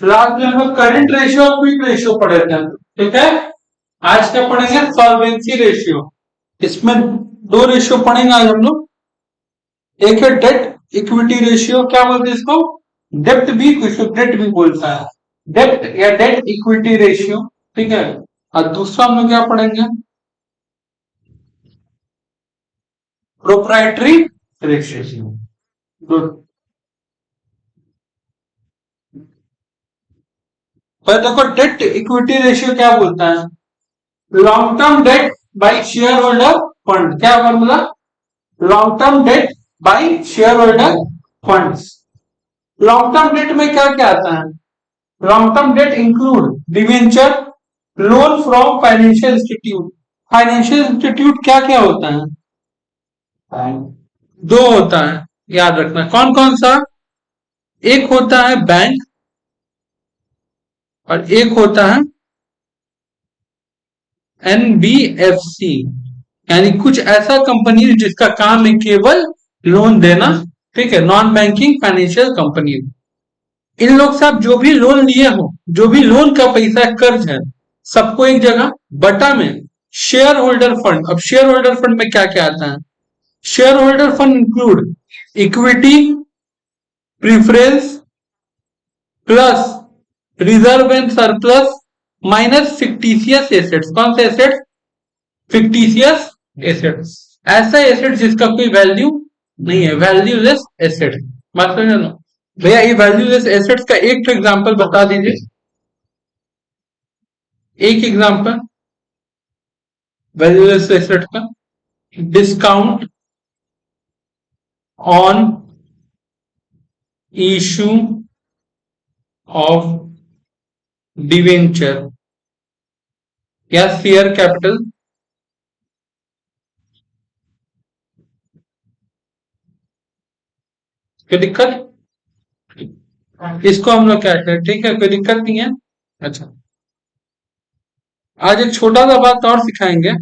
Last में हम लोग करंट रेशियो और क्विक रेशियो पढ़े थे, ठीक है। आज क्या पढ़ेंगे, सॉल्वेंसी रेशियो। इसमें दो रेशियो पढ़ेंगे आज हम लोग। एक है डेट इक्विटी रेशियो, क्या बोलते हैं इसको, डेप्ट भी, इसको डेट भी बोलता है, डेप्ट या डेट इक्विटी रेशियो, ठीक है। और दूसरा हम लोग क्या पढ़ेंगे, प्रोप्राइटरी रेशियो। पर देखो डेट इक्विटी रेशियो क्या बोलता है, long term debt by share holder fund, क्या formula, long term debt by share holder funds. Long term debt में क्या क्या आता है, long term debt include debenture, loan from financial institute. Financial institute क्या क्या होता है, दो होता है, याद रखना कौन कौन सा, एक होता है बैंक और एक होता है एनबीएफसी, यानी कुछ ऐसा कंपनी जिसका काम है केवल लोन देना, ठीक है, नॉन बैंकिंग फाइनेंशियल कंपनी। इन लोग सब जो भी लोन लिए हो, जो भी लोन का पैसा कर्ज है, सबको एक जगह बटा में शेयर होल्डर फंड। अब शेयर होल्डर फंड में क्या क्या आता है, share holder fund include equity, preference, plus reserve and surplus, minus fictitious assets. कौन से एसेट्स, फिक्टिशियस एसेट्स, ऐसा एसेट जिसका कोई वैल्यू नहीं है, वैल्यूलेस एसेट। बात समझ लो भैया, ये वैल्यूलेस एसेट्स का एक एग्जांपल बता दीजिए, एक एग्जांपल वैल्यूलेस एसेट का, discount on issue of debenture या शेयर कैपिटल। कोई दिक्कत, इसको हम लोग क्या कहते हैं, ठीक है, कोई दिक्कत नहीं है। अच्छा, आज एक छोटा सा बात और सिखाएंगे।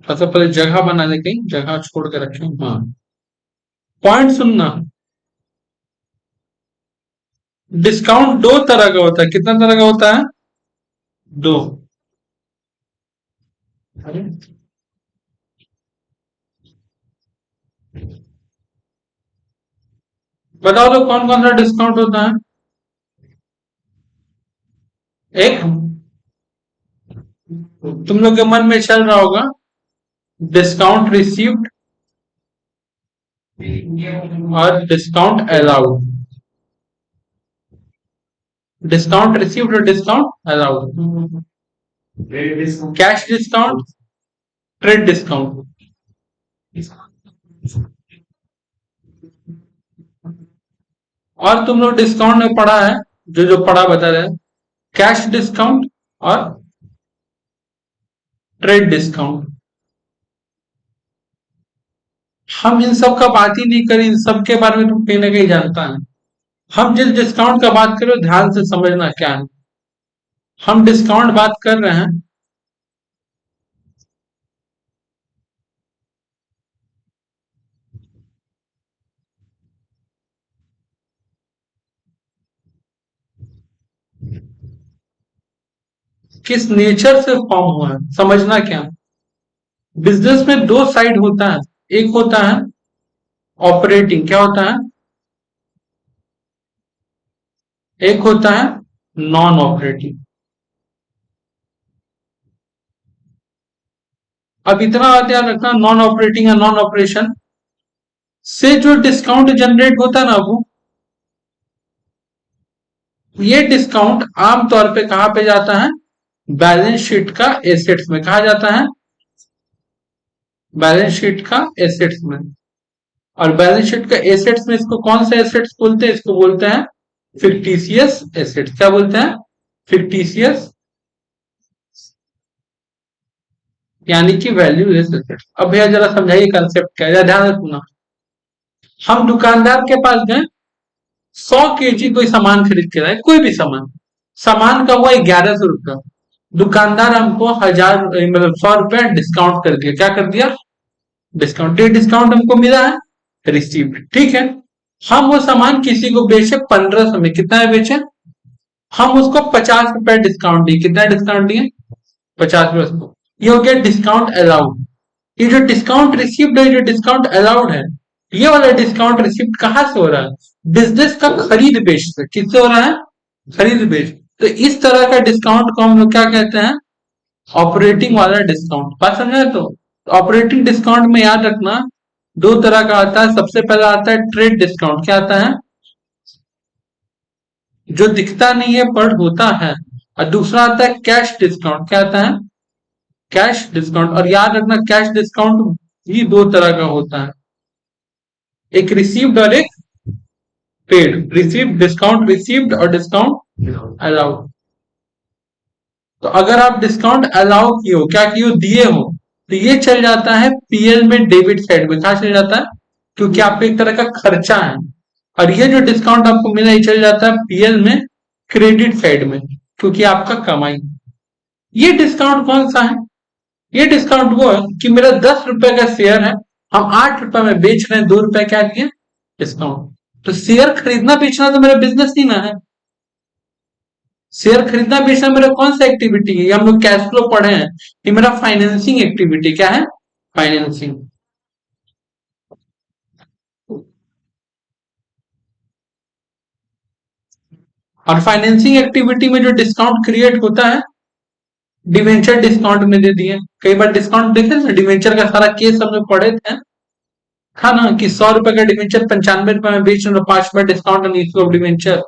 सबसे पहले जगह बना ले, कहीं जगह छोड़ के रखें, हाँ, पॉइंट सुनना। डिस्काउंट दो तरह का होता है, कितना तरह का होता है, दो। बताओ तो कौन कौन सा डिस्काउंट होता है, एक तुम लोग के मन में चल रहा होगा, डिस्काउंट रिसीव्ड और डिस्काउंट अलाउड, डिस्काउंट रिसीव्ड और discount allowed, cash discount, trade discount. और तुम लोग डिस्काउंट में पढ़ा है, जो जो पढ़ा बता रहे हैं, कैश डिस्काउंट और ट्रेड डिस्काउंट। हम इन सब का बात ही नहीं करें, इन सब के बारे में तुम कहीं ना कहीं जानता है। हम जिस डिस्काउंट का बात करो ध्यान से समझना क्या है, हम डिस्काउंट बात कर रहे हैं किस नेचर से फॉर्म हुआ है, समझना क्या। बिजनेस में दो साइड होता है, एक होता है ऑपरेटिंग, क्या होता है, एक होता है नॉन ऑपरेटिंग। अब इतना बात याद रखना, नॉन ऑपरेटिंग या नॉन ऑपरेशन से जो डिस्काउंट जनरेट होता है ना, वो ये डिस्काउंट आमतौर पे कहां पे जाता है, बैलेंस शीट का एसेट्स में। कहा जाता है, बैलेंस शीट का एसेट्स में। और बैलेंस शीट का एसेट्स में इसको कौन सा एसेट्स बोलते हैं, इसको बोलते हैं फिक्टिशियस एसेट्स। क्या बोलते हैं, फिक्टिशियस, यानी कि वैल्यूलेस एसेट्स। अब भैया जरा समझाइए कंसेप्ट क्या है, ध्यान रखना। हम दुकानदार के पास गए, 100 kg कोई सामान खरीद के लाए, कोई भी सामान, सामान का हुआ 1100 रुपया, दुकानदार हमको 1000 मतलब 100 रुपया डिस्काउंट कर दिया। क्या कर दिया, डिस्काउंट, डिस्काउंट हमको मिला है, रिसीव्ड, ठीक है। हम वो सामान किसी को बेचे 1500 में, कितना में बेचे, हम उसको 50 रुपए डिस्काउंट दिए, कितना डिस्काउंट दिए, 50 रुपए। ये हो गया डिस्काउंट अलाउड। ये जो डिस्काउंट रिसिप्ट है, जो डिस्काउंट अलाउड है, ये वाला डिस्काउंट रिसिप्ट कहां से हो रहा है, बिजनेस का खरीद बेच से, किससे हो रहा है, खरीद बेच। तो इस तरह का डिस्काउंट को हम लोग क्या कहते हैं, ऑपरेटिंग वाला डिस्काउंट। बात समझे? तो ऑपरेटिंग डिस्काउंट में याद रखना दो तरह का आता है। सबसे पहला आता है ट्रेड डिस्काउंट, क्या आता है, जो दिखता नहीं है पर होता है। और दूसरा आता है कैश डिस्काउंट, क्या आता है, कैश डिस्काउंट। और याद रखना कैश डिस्काउंट भी दो तरह का होता है, एक रिसीव्ड और एक पेड। रिसीव्ड डिस्काउंट रिसीव्ड और डिस्काउंट अलाउड। तो अगर आप डिस्काउंट अलाउ किए हो, क्या किए हो, दिए हो, तो ये चल जाता है पीएल में, डेबिट साइड में। कहा चल जाता है, क्योंकि आपको एक तरह का खर्चा है। और ये जो डिस्काउंट आपको मिला, ये चल जाता है पीएल में, क्रेडिट साइड में, क्योंकि आपका कमाई। ये डिस्काउंट कौन सा है, ये डिस्काउंट वो है कि मेरा 10 रुपए का शेयर है, हम 8 रुपए में बेच रहे हैं, 2 रुपए क्या दिए, डिस्काउंट। तो शेयर खरीदना बेचना तो मेरा बिजनेस ही ना है। शेयर खरीदना बेचना मेरा कौन सा एक्टिविटी है, ये हम लोग कैश फ्लो पढ़े हैं, ये मेरा फाइनेंसिंग एक्टिविटी। क्या है, फाइनेंसिंग। और फाइनेंसिंग एक्टिविटी में जो डिस्काउंट क्रिएट होता है, डिवेंचर डिस्काउंट में दे दिए। कई बार डिस्काउंट देखे ना, डिवेंचर का सारा केस हम लोग पढ़े थे, था ना, कि 100 रुपए का डिवेंचर 95 रुपए में बेच रहे, 5 रुपए discount on issue of debenture.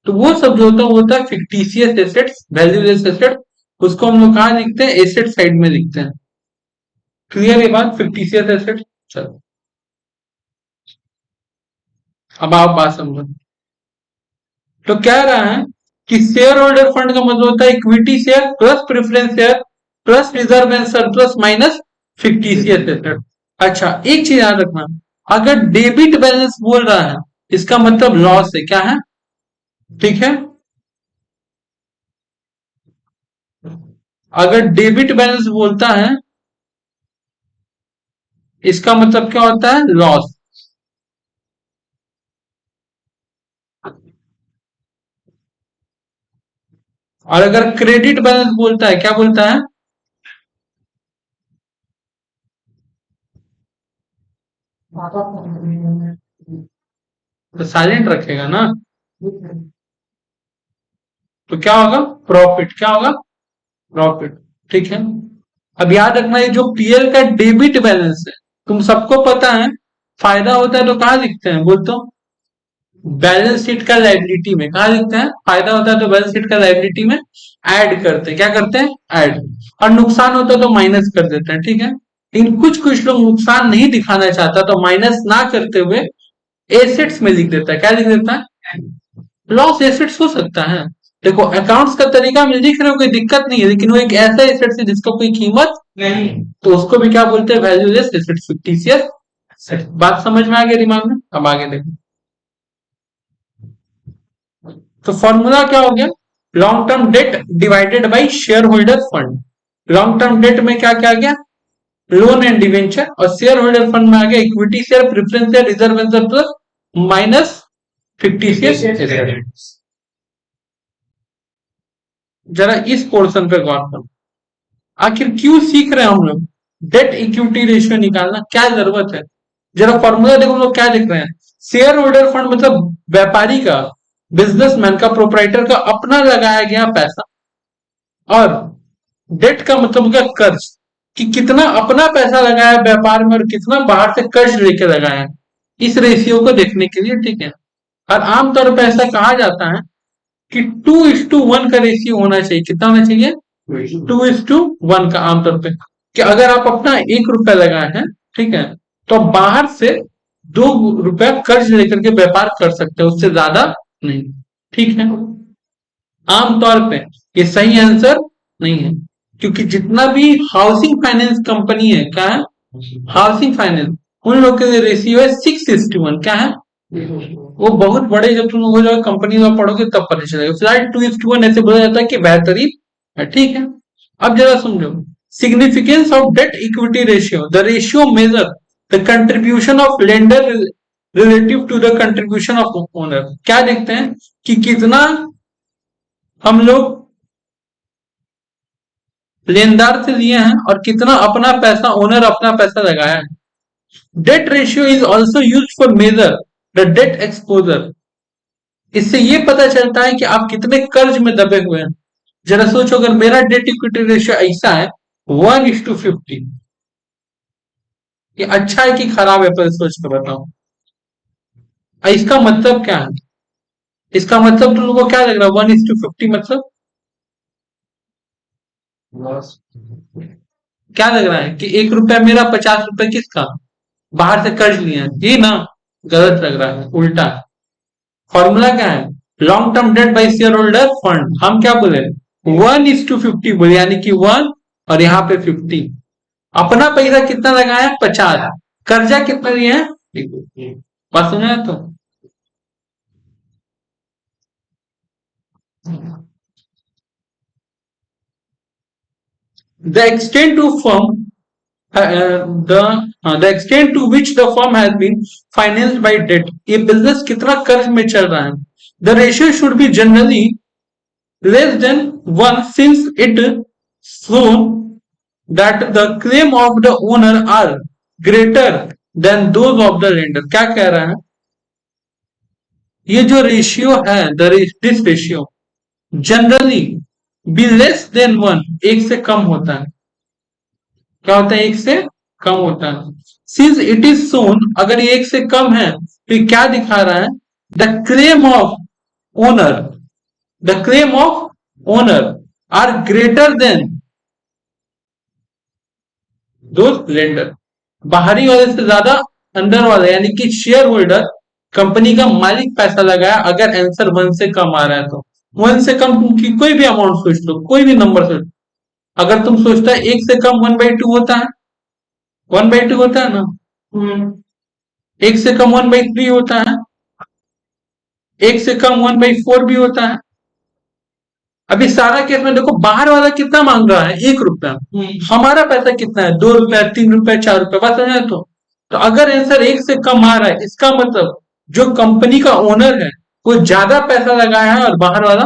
तो वो सब जो होता है वो होता है फिक्टिशियस एसेट्स, वैल्यूलेस एसेट। उसको हम लोग कहाँ लिखते हैं, एसेट साइड में लिखते हैं। क्लियर ये बात, फिक्टिशियस एसेट। चलो अब आप बात समझो। तो कह रहा है कि शेयर होल्डर फंड का मतलब होता है equity share plus preference share plus reserve and surplus minus fictitious asset. अच्छा एक चीज याद रखना, अगर डेबिट बैलेंस बोल रहा है, इसका मतलब लॉस है, क्या है, ठीक है। अगर डेबिट बैलेंस बोलता है, इसका मतलब क्या होता है, लॉस। और अगर क्रेडिट बैलेंस बोलता है, क्या बोलता है, तो साइलेंट रखेगा ना, तो क्या होगा, प्रॉफिट। क्या होगा, प्रॉफिट। ठीक है। अब याद रखना ये जो पीएल का डेबिट बैलेंस है, तुम सबको पता है, फायदा होता है तो कहाँ लिखते हैं, बोल तो, बैलेंस शीट का लाइबिलिटी में। कहा लिखते हैं, फायदा होता है तो बैलेंस शीट का लाइबिलिटी में ऐड करते हैं। क्या करते हैं, ऐड। और नुकसान होता है तो माइनस कर देते हैं, ठीक है। लेकिन कुछ कुछ लोग नुकसान नहीं दिखाना चाहता तो माइनस ना करते हुए एसेट्स में लिख देता है। क्या लिख देता है, लॉस एसेट्स हो सकता है। देखो अकाउंट्स का तरीका में लिख रहे हो, कोई दिक्कत नहीं है, लेकिन वो एक ऐसा एसेट्स है जिसका कोई कीमत नहीं, तो उसको भी क्या बोलते हैं, वैल्यूलेस एसेट्स, फिक्टिशियस। बात समझ में आ गया दिमाग में? अब आगे देखो। तो फॉर्मूला क्या हो गया, long term date divided by share holder fund. Long term debt में क्या क्या आ गया, लोन एंड डिवेंचर, और शेयर होल्डर फंड में आ गया equity share, preference share, reserve and surplus minus fictitious assets. जरा इस पोर्शन पे गौर करो, आखिर क्यों सीख रहे हैं हम लोग डेट इक्विटी रेशियो निकालना, क्या जरूरत है। जरा फॉर्मूला देखो, लोग क्या लिख रहे हैं, शेयर होल्डर फंड मतलब व्यापारी का, बिजनेसमैन का, प्रोपराइटर का अपना लगाया गया पैसा। और डेट का मतलब क्या, कर्ज, कि कितना अपना पैसा लगाया है व्यापार में और कितना बाहर से कर्ज लेके लगाया है, इस रेशियो को देखने के लिए, ठीक है। और आमतौर पर ऐसा कहा जाता है कि 2:1 का रेशियो होना चाहिए। कितना होना चाहिए, 2:1 का, आमतौर पे। कि अगर आप अपना 1 रुपया लगाए हैं, ठीक है, तो आप बाहर से 2 रुपया कर्ज लेकर के व्यापार कर सकते हैं, उससे ज्यादा नहीं, ठीक है। आमतौर पे ये सही आंसर नहीं है, क्योंकि जितना भी हाउसिंग फाइनेंस कंपनी है, क्या है, हाउसिंग फाइनेंस, उन लोग के लिए रेशियो है 6:1। क्या है, वो बहुत बड़े, जब तुम लोग हो जाओ कंपनी में पढ़ोगे तब पता चलेगा। फिलहाल 2:1 ऐसे बोला जाता है कि बेहतरीन है, ठीक है। अब जरा समझो, significance of debt equity ratio, the ratio measure the contribution of lender relative to the contribution of owner. क्या देखते हैं कि कितना हम लोग लेनदार से लिए हैं और कितना अपना पैसा, ओनर अपना पैसा लगाया है। Debt ratio is also use for measure the debt exposure. इससे ये पता चलता है कि आप कितने कर्ज में दबे हुए हैं। जरा सोचो, अगर मेरा डेट इक्विटी रेशियो ऐसा है 1:50, ये अच्छा है कि खराब है, पर सोच कर बताओ। इसका मतलब क्या है? इसका मतलब तुम लोगों को क्या लग रहा है? 1:50 मतलब क्या लग रहा है कि 1 रुपया मेरा, 50 रुपए किसका? बाहर से कर्ज लिया है, ये ना? गलत लग रहा है, उल्टा है। फॉर्मूला क्या है? Long term debt by share holder fund. हम क्या बोले? 1:50 बोले, यानी कि 1 और यहाँ पे 50। अपना पैसा कितना लगाया? 50। कर्जा कितना लिया है? बात समझा? तो the extent to firm the extent to which the firm has been financed by debt, ये बिजनेस कितना कर्ज में चल रहा है। The ratio should be generally less than 1 since it shown that the claim of the owner are greater than those of the lender। क्या कह रहा है? ये जो रेशियो है, this ratio generally be less than 1, एक से कम होता है। क्या होता है? एक से कम होता है। सिंस इट इज सोन, अगर ये एक से कम है तो ये क्या दिखा रहा है? The claim of owner, the claim of owner are greater than do lender. बाहरी वाले से ज्यादा अंदर वाले, यानी कि शेयर होल्डर, कंपनी का मालिक पैसा लगाया। अगर आंसर 1 से कम आ रहा है तो 1 से कम की कोई भी अमाउंट सोच लो, कोई भी नंबर सोच। अगर तुम सोचता है 1 से कम 1/2 होता है, 1/2 होता है ना? 1 से कम 1/3 होता है, 1 से कम 1/4 भी होता है। अभी सारा केस में देखो, बाहर वाला कितना मांग रहा है? 1 रुपया। हमारा पैसा कितना है? 2 रुपया, 3 रुपया, 4 रुपया। बात समझा? तो अगर आंसर 1 से कम आ रहा है, इसका मतलब जो कंपनी का ओनर है वो ज्यादा पैसा लगाया है और बाहर वाला।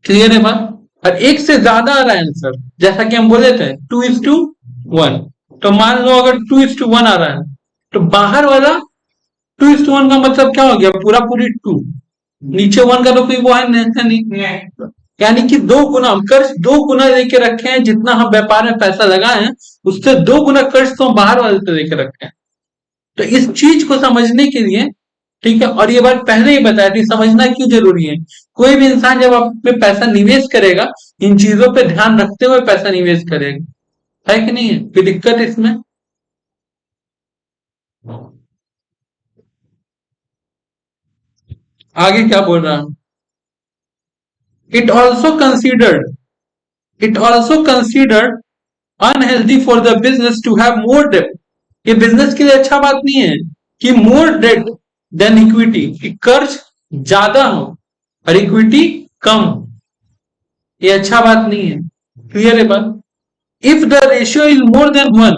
क्लियर है बात? और 1 से ज्यादा आ रहा है आंसर, जैसा कि हम बोले थे 2:1। तो मान लो अगर 2:1 आ रहा है, तो बाहर वाला 2:1 का मतलब क्या हो गया? पूरा पूरी 2। नीचे 1 का तो कोई वो है नहीं। यानी कि 2 गुना हम कर्ज, 2 गुना लेके रखे हैं। जितना हम व्यापार में पैसा लगाए हैं उससे 2 गुना कर्ज तो हम बाहर वाले से लेके रखे हैं। तो इस चीज को समझने के लिए, ठीक है, और ये बात पहले ही बताया थी, समझना क्यों जरूरी है। कोई भी इंसान जब आप पे पैसा निवेश करेगा, इन चीजों पे ध्यान रखते हुए पैसा निवेश करेगा, है कि नहीं है? कोई दिक्कत इसमें? आगे क्या बोल रहा हूं? It also considered, it also considered unhealthy for the business to have more debt. ये बिजनेस के लिए अच्छा बात नहीं है कि मोर डेट देन इक्विटी, कि कर्ज ज्यादा हो और इक्विटी कम। ये अच्छा बात नहीं है। क्लियर है बात? If the ratio is more than 1,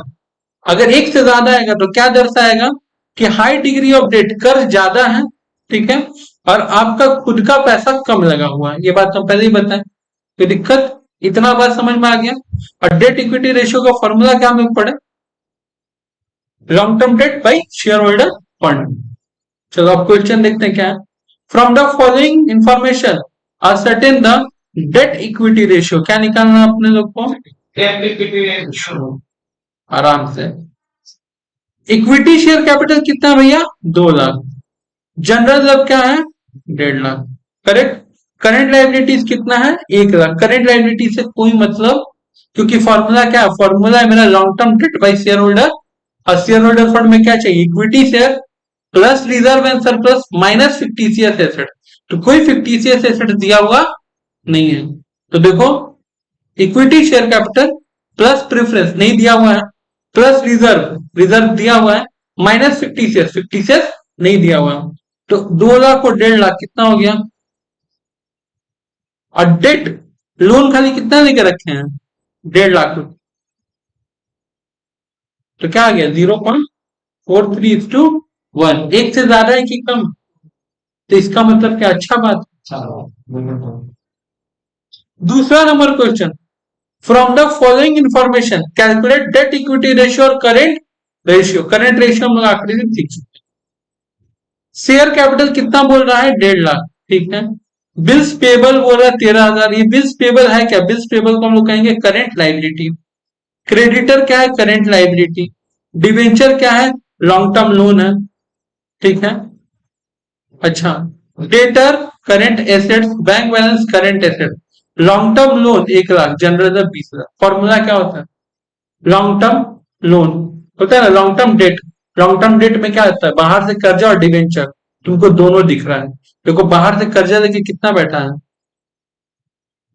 अगर 1 से ज्यादा आएगा तो क्या दर्शाएगा? कि हाई डिग्री ऑफ डेट, कर्ज ज्यादा है, ठीक है, और आपका खुद का पैसा कम लगा हुआ है। ये बात तो पहले ही बताएं। कोई दिक्कत? इतना बात समझ में आ गया? और डेट इक्विटी रेशियो का फॉर्मूला क्या हम लोग पढ़े? Long term debt by share holder fund. चलो अब क्वेश्चन देखते हैं क्या है। From the following information certain the date equity ratio. क्या निकालना है अपने लोग को? Date equity ratio. आराम से। इक्विटी शेयर कैपिटल कितना है भैया? 2 लाख। जनरल अब क्या है? 1.5 लाख। करेक्ट। करंट लाइबिलिटीज कितना है? 1 लाख। करंट लाइबिलिटी से कोई मतलब, क्योंकि फॉर्मूला क्या है? फॉर्मूला है मेरा long term debt by share holder, और शेयर होल्डर फंड में क्या चाहिए? Equity share plus reserve and surplus minus fictitious asset. तो कोई फिक्टिशियस एसेट दिया हुआ नहीं है। तो देखो, equity share capital plus preference नहीं दिया हुआ है, प्लस रिजर्व, रिजर्व दिया हुआ है, माइनस फिक्टिशियस, फिक्टिशियस नहीं दिया हुआ है। तो 2 लाख और 1.5 लाख कितना हो गया? और डेट, लोन खाली कितना लेकर रखे हैं? 1.5 लाख। तो क्या आ गया? 0.5 4:3:1, एक से ज्यादा है कि कम, तो इसका मतलब क्या, अच्छा बात। दूसरा number question, from the following information calculate date equity ratio और करेंट रेशियो। करेंट रेशियो हम लोग आखिरी दिन सीख चुके। शेयर कैपिटल कितना बोल रहा है, 1.5 लाख, ठीक है। बिल्स पेबल बोल रहा है 13,000। ये बिल्स पेबल है क्या, बिल्स पेबल को हम लोग कहेंगे करेंट लाइबिलिटी। क्रेडिटर क्या है, करेंट लाइबिलिटी। डिवेंचर क्या है, लॉन्ग टर्म लोन है, ठीक है। अच्छा, debtor current assets, bank balance current asset. Long term loan 1 lakh, general 20,000। Formula क्या होता है, लॉन्ग टर्म लोन होता है ना, long term date. Long term debt में क्या होता है, बाहर से कर्जा और डिवेंचर, तुमको दोनों दिख रहा है। देखो बाहर से कर्जा लेके कितना बैठा है,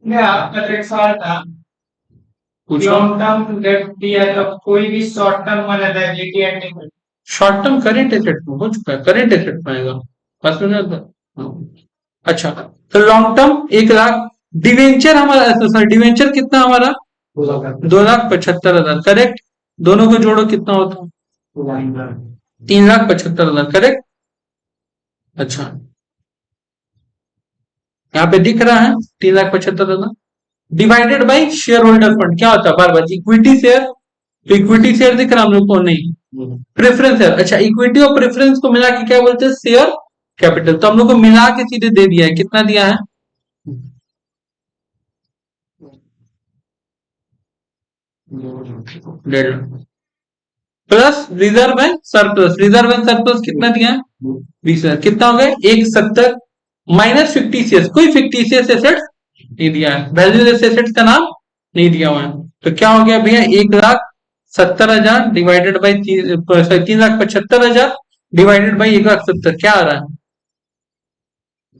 आपका एक सवाल था, पूछो। लॉन्ग टर्म डेट दिया तो कोई भी शॉर्ट टर्म वाला liability and short term current asset में हो चुका है, करेंट एसेट में आएगा, बस में ना। अच्छा, तो लॉन्ग टर्म 1 लाख, डिवेंचर हमारा, सॉरी डिवेंचर कितना हमारा, 2,75,000, करेक्ट। दोनों को जोड़ो कितना होता है, 3,75,000, करेक्ट। अच्छा, यहाँ पे दिख रहा है 3,75,000 divided by share holder fund, क्या होता है बार बार, इक्विटी शेयर। तो इक्विटी शेयर दिख रहा है हम लोग को, नहीं, प्रेफरेंस शेयर। अच्छा, इक्विटी और प्रेफरेंस को मिला के क्या बोलते हैं, शेयर कैपिटल। तो हम लोग को मिला के सीधे दे दिया है, कितना दिया है, 1.5 plus reserve and surplus. Reserve and surplus कितना दिया है, 20,000। कितना हो गया, 170 माइनस फिक्टिशियस, कोई फिक्टिशियस एसेट नहीं दिया है, वैल्यूलेस एसेट्स का नाम नहीं दिया हुआ है। तो क्या हो गया भैया, 1,70,000 डिवाइडेड बाई 3,75,000 डिवाइडेड बाई 1,70,000, क्या आ रहा है,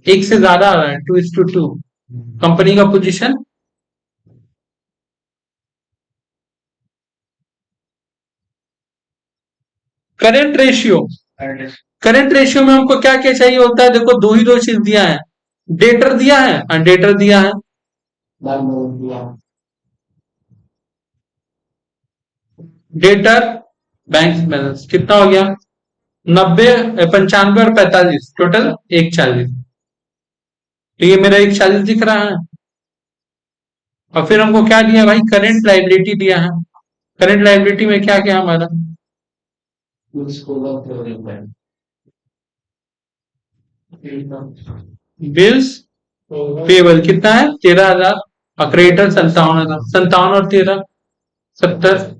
एक से ज्यादा आ रहा है, 2:2। कंपनी का position, current ratio. Current ratio में हमको क्या क्या चाहिए होता है, देखो दो चीज दिया है, डेटर दिया है और डेटर दिया है। डेटर बैंक बैलेंस कितना हो गया, 90, 95 और 45, टोटल 140। तो ये मेरा 140 दिख रहा है। और फिर हमको क्या दिया भाई, करेंट लाइबिलिटी दिया है। करेंट लाइबिलिटी में क्या क्या हमारा, बिल्स पेबल कितना है, 13,000, और क्रेडिटर 57,000, 57 और 13, 70,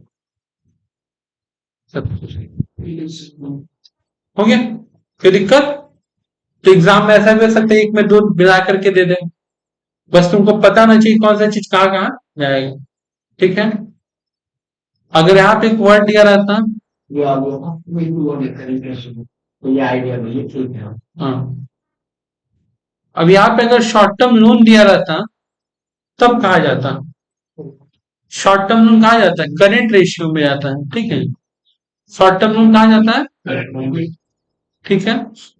हो गया। कोई दिक्कत, तो एग्जाम में ऐसा भी हो सकता है एक में दो मिला करके दे दे, बस तुमको पता ना चाहिए कौन सा चीज कहाँ कहाँ जाएगा, ठीक है। अगर यहाँ पे एक वर्ड दिया रहता, हाँ, अब यहाँ पे अगर शॉर्ट टर्म लोन दिया रहता तब कहा जाता, शॉर्ट टर्म लोन कहा जाता है, करेंट रेशियो में जाता है, ठीक है। शॉर्ट टर्म लोन कहा जाता है, ठीक है।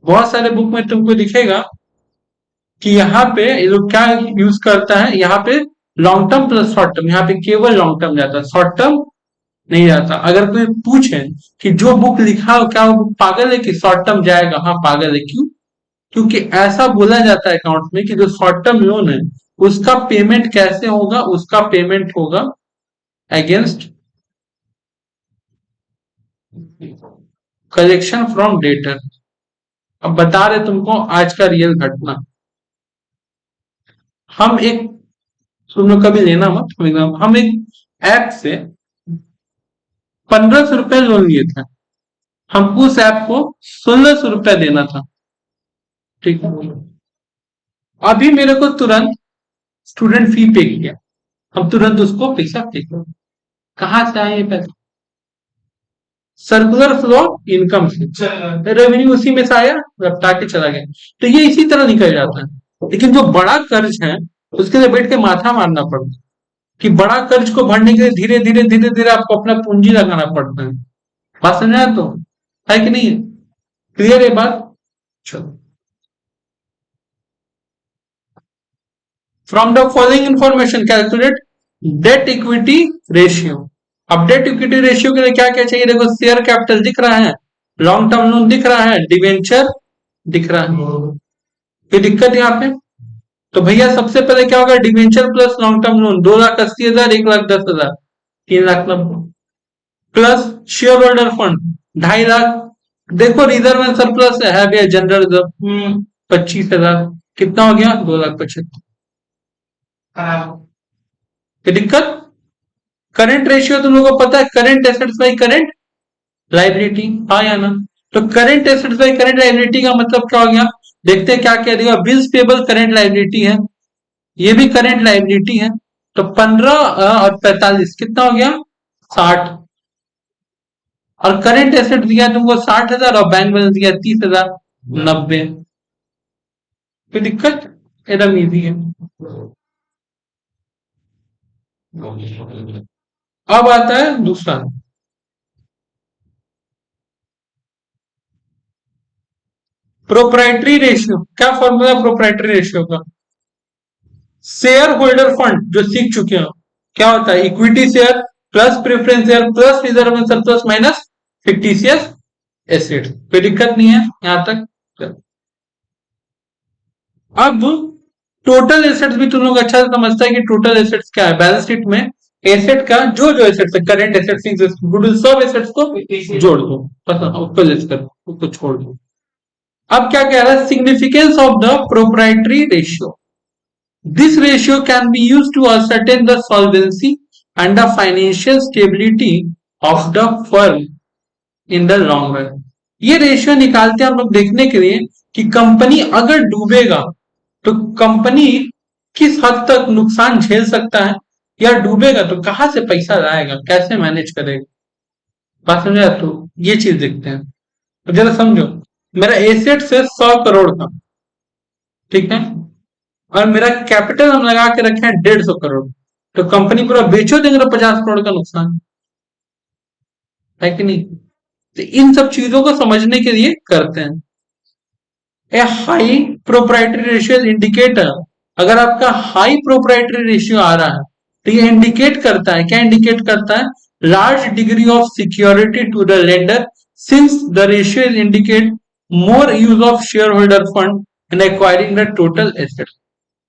बहुत सारे बुक में तुमको दिखेगा कि यहाँ पे ये लोग क्या यूज करता है, यहाँ पे long term plus short term, यहाँ पे केवल लॉन्ग टर्म जाता है, शॉर्ट टर्म नहीं जाता। अगर कोई पूछे कि जो बुक लिखा हो क्या वो बुक पागल है कि शॉर्ट टर्म जाएगा, हाँ पागल है, क्यों, क्योंकि ऐसा बोला जाता है अकाउंट में कि जो शॉर्ट टर्म लोन है उसका पेमेंट कैसे होगा, उसका पेमेंट होगा अगेंस्ट कलेक्शन फ्रॉम डेटर। अब बता रहे तुमको आज का रियल घटना, हम एक, तुम लोग कभी लेना मत, हम एक ऐप से 1,500 रुपए लोन लिए थे, हम उस ऐप को 1,600 रुपए देना था, ठीक है। अभी मेरे को तुरंत स्टूडेंट फी पे किया, हम तुरंत उसको पैसा पे किया, कहाँ से आए ये पैसा, सर्कुलर फ्लो इनकम से, रेवेन्यू उसी में से आया, लपटा के चला गया। तो ये इसी तरह निकल जाता है। लेकिन जो बड़ा कर्ज है उसके लिए बैठ के माथा मारना पड़ता है, कि बड़ा कर्ज को भरने के लिए धीरे धीरे धीरे धीरे आपको अपना पूंजी लगाना पड़ता है। बात समझ आया, तो है कि नहीं, क्लियर है बात। चलो, from the following information calculate date equity ratio. अब डेट इक्विटी रेशियो के लिए क्या क्या चाहिए, देखो शेयर कैपिटल दिख रहा है, लॉन्ग टर्म लोन दिख रहा है, डिवेंचर दिख रहा है, कोई दिक्कत यहाँ पे? तो भैया सबसे पहले क्या होगा, debenture plus long term loan 2,80,000, 1,10,000, 3,90,000 plus share holder fund 2.5 lakh. देखो रिजर्व एंड सरप्लस है भैया, जनरल रिजर्व 25,000, कितना हो गया 2,75,000। कोई दिक्कत? करंट रेशियो तुम लोगों को पता है, current assets by current liability, हाँ या ना? तो current assets by current liability का मतलब क्या हो गया, देखते हैं क्या कह देगा। बिल्स पेबल करंट लाइबिलिटी है, ये भी करंट लाइबिलिटी है, तो 15 और 45 कितना हो गया 60। और करंट एसेट दिया तुमको 60,000 और बैंक बैलेंस दिया 30,000, 90। कोई दिक्कत? एकदम इजी है। अब आता है दूसरा, प्रोप्राइटरी रेशियो। क्या फॉर्मूला प्रोप्राइटरी रेशियो का? शेयर होल्डर फंड जो सीख चुके हो, क्या होता है, equity share plus preference share plus reserve and surplus minus fictitious assets. कोई दिक्कत नहीं है यहां तक? अब टोटल एसेट्स भी तुम लोग अच्छा से समझता है कि टोटल एसेट्स क्या है। बैलेंस शीट में एसेट का जो जो एसेट्स है, करंट एसेट्स, गुडविल, सब एसेट्स को जोड़ दो, बस उसको लिस्ट कर, उसको छोड़ दो। अब क्या कह रहा है, significance of the proprietary ratio. This ratio can be used to ascertain द solvency and the financial stability of the firm in the long run. ये रेशियो निकालते हैं हम लोग देखने के लिए कि कंपनी अगर डूबेगा तो कंपनी किस हद तक नुकसान झेल सकता है, या डूबेगा तो कहां से पैसा लाएगा, कैसे मैनेज करेगा। बात समझा? तो ये चीज देखते हैं। तो जरा समझो, मेरा एसेट से 100 करोड़ था, ठीक है, और मेरा कैपिटल हम लगा के रखे हैं 150 करोड़, तो कंपनी पूरा बेचो देंगे तो 50 करोड़ का नुकसान है कि नहीं? तो इन सब चीजों को समझने के लिए करते हैं। ए हाई प्रोप्राइटरी रेशियो इंडिकेटर, अगर आपका हाई प्रोप्राइटरी रेशियो आ रहा है तो ये इंडिकेट करता है, क्या इंडिकेट करता है, large degree of security to the lender, since the ratio indicate more use of share holder fund in acquiring the total asset.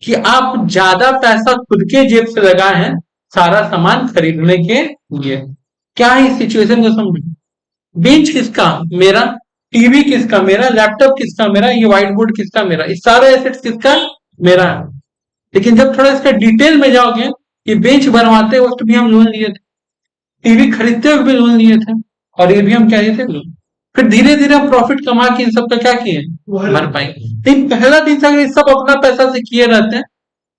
कि आप ज्यादा पैसा खुद के जेब से लगाए हैं सारा सामान खरीदने के लिए। क्या है इस सिचुएशन को समझो, बेंच किसका, मेरा, टीवी किसका, मेरा, लैपटॉप किसका, मेरा, ये व्हाइट बोर्ड किसका, मेरा, ये सारा एसेट्स किसका, मेरा है। लेकिन जब थोड़ा इसका डिटेल में जाओगे, ये बेंच बनवाते वक्त भी हम लोन लिए थे, टीवी खरीदते हुए भी लोन लिए थे, और ये भी हम क्या लिए थे, लोन। फिर धीरे धीरे हम प्रॉफिट कमा के इन सब का क्या किए, भर पाए। लेकिन पहला दिन से अगर ये सब अपना पैसा से किए रहते हैं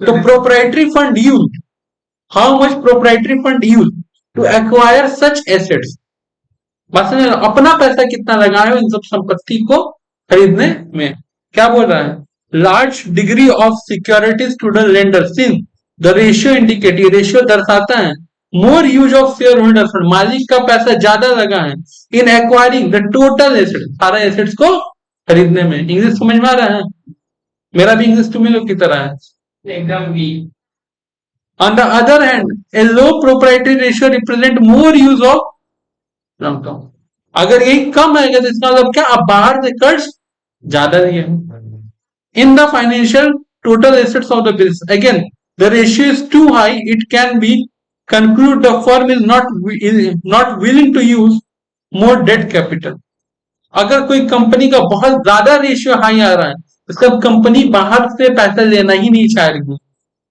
तो proprietary fund use, how much proprietary fund use to acquire such assets, बस अपना पैसा कितना लगाए हो इन सब संपत्ति को खरीदने में। क्या बोल रहा है, large degree of securities to the lender, since the ratio indicate, ये रेशियो दर्शाता है more use of share holder fund, मालिक का पैसा ज्यादा लगा है in acquiring the total asset, सारे एसेट्स को खरीदने में। इंग्लिश समझ में आ रहा है? मेरा भी इंग्लिश तुम्हें लोग की तरह है एकदम भी। On the other hand A low proprietary ratio represent more use of long term. अगर यही कम आएगा तो इसका मतलब क्या, आप बाहर से कर्ज ज्यादा दिए in the financial total assets of the bills, again the ratio is too high, it can be conclude the firm is not willing to use more debt capital. अगर कोई कंपनी का बहुत ज्यादा रेशियो हाई आ रहा है, इसका company बाहर से पैसा लेना ही नहीं चाहेगी,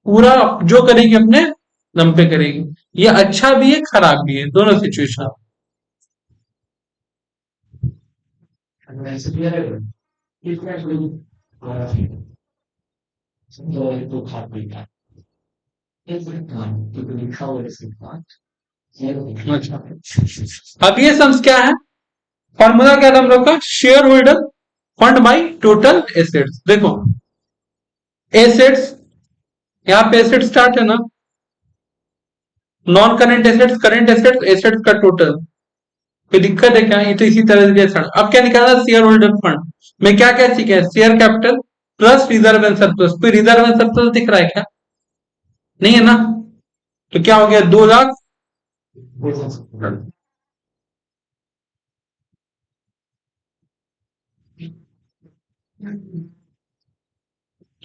पूरा जो करेगी अपने दम पे करेगी। ये अच्छा भी है खराब भी है, दोनों सिचुएशन। अच्छा, अब ये सम्स क्या है, फॉर्मूला क्या था हम लोग का, share holder fund by total assets. देखो एसेट्स, यहाँ पे एसेट स्टार्ट है ना, non current assets, current assets, assets का टोटल। कोई दिक्कत है क्या, ये तो इसी तरह से। अब क्या निकालना, शेयर होल्डर फंड में क्या क्या सीखे, share capital plus reserve and surplus. कोई रिजर्व एंड सरप्लस दिख रहा है क्या, नहीं है ना? तो क्या हो गया, 2 लाख, तो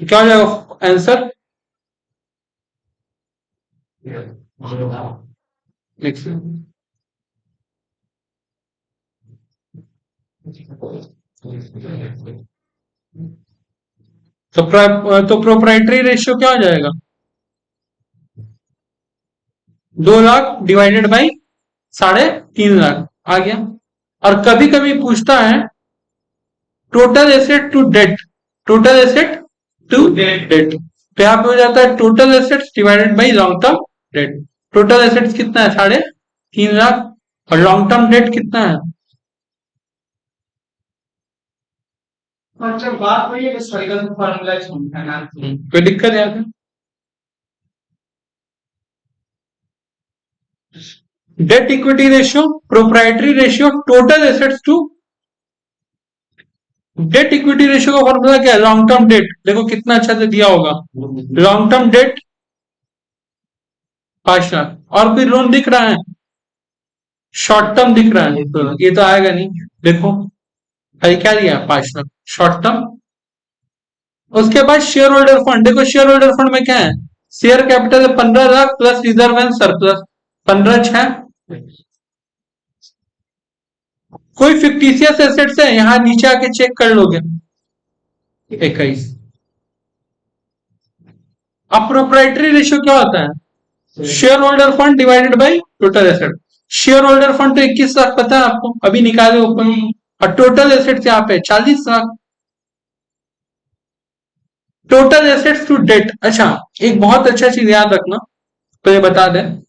क्या हो जाएगा आंसर? नेक्स्ट। तो प्रोप्राइटरी रेशियो क्या हो जाएगा? 2 लाख डिवाइडेड बाई 3.5 लाख आ गया। और कभी कभी पूछता है total asset to debt, total asset to debt, तो यहाँ पे हो जाता है total assets divided by long term debt. Total assets कितना है? 3.5 लाख। और लॉन्ग टर्म डेट कितना है? मतलब बात वही है, हिस्टोरिकल फॉर्मूला है ना। कोई दिक्कत है? Debt equity ratio, proprietary ratio, total assets to debt equity ratio का फॉर्मूला क्या है? Long term debt. देखो कितना अच्छा से दिया होगा। Long term debt 5 lakh. और कोई लोन दिख रहा है? शॉर्ट टर्म दिख रहा है? तो ये तो आएगा नहीं। देखो भाई क्या दिया? 5 लाख शॉर्ट टर्म। उसके बाद शेयर होल्डर फंड। देखो शेयर होल्डर फंड में क्या है? Share capital 15 lakh plus reserve and surplus 15/6। कोई फिक्टिशियस एसेट्स है? यहां नीचे आके चेक कर लोगे। 21। अब प्रोप्राइटरी रेशियो क्या होता है? Share holder fund divided by total asset. Share holder fund तो 21 लाख पता है आपको, अभी निकाले ऊपर। और टोटल एसेट्स यहाँ पे 40 lakh. Total assets to debt. अच्छा, एक बहुत अच्छा चीज याद रखना, तो ये बता दें,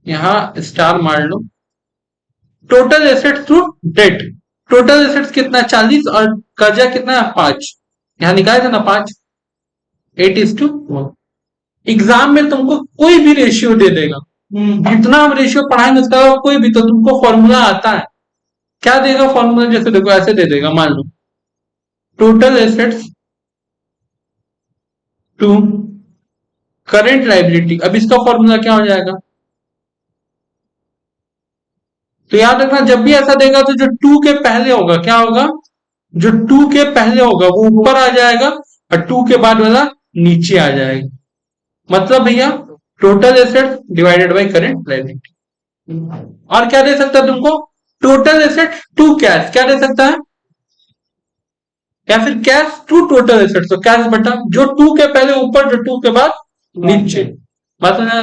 यहां स्टार मार लो। Total assets to debt, total assets कितना? 40 और कर्जा कितना है? 5। यहां निकाले थे ना 5। 8:1। एग्जाम में तुमको कोई भी रेशियो दे देगा, जितना हम रेशियो पढ़ाएंगे उसका कोई भी, तो तुमको फॉर्मूला आता है। क्या देगा फॉर्मूला? जैसे देखो ऐसे दे देगा, मान लो total assets to current liability. अब इसका फॉर्मूला क्या हो जाएगा? तो याद रखना, जब भी ऐसा देगा तो जो 2 के पहले होगा क्या होगा? जो 2 के पहले होगा वो ऊपर आ जाएगा और 2 के बाद वाला नीचे आ जाएगा। मतलब भैया total asset divided by current liability. और क्या दे सकता है तुमको? Total asset to cash. क्या दे सकता है? या फिर कैश टू टोटल एसेट। तो कैश बटा जो 2 के पहले ऊपर, जो 2 के बाद नीचे। बात है ना?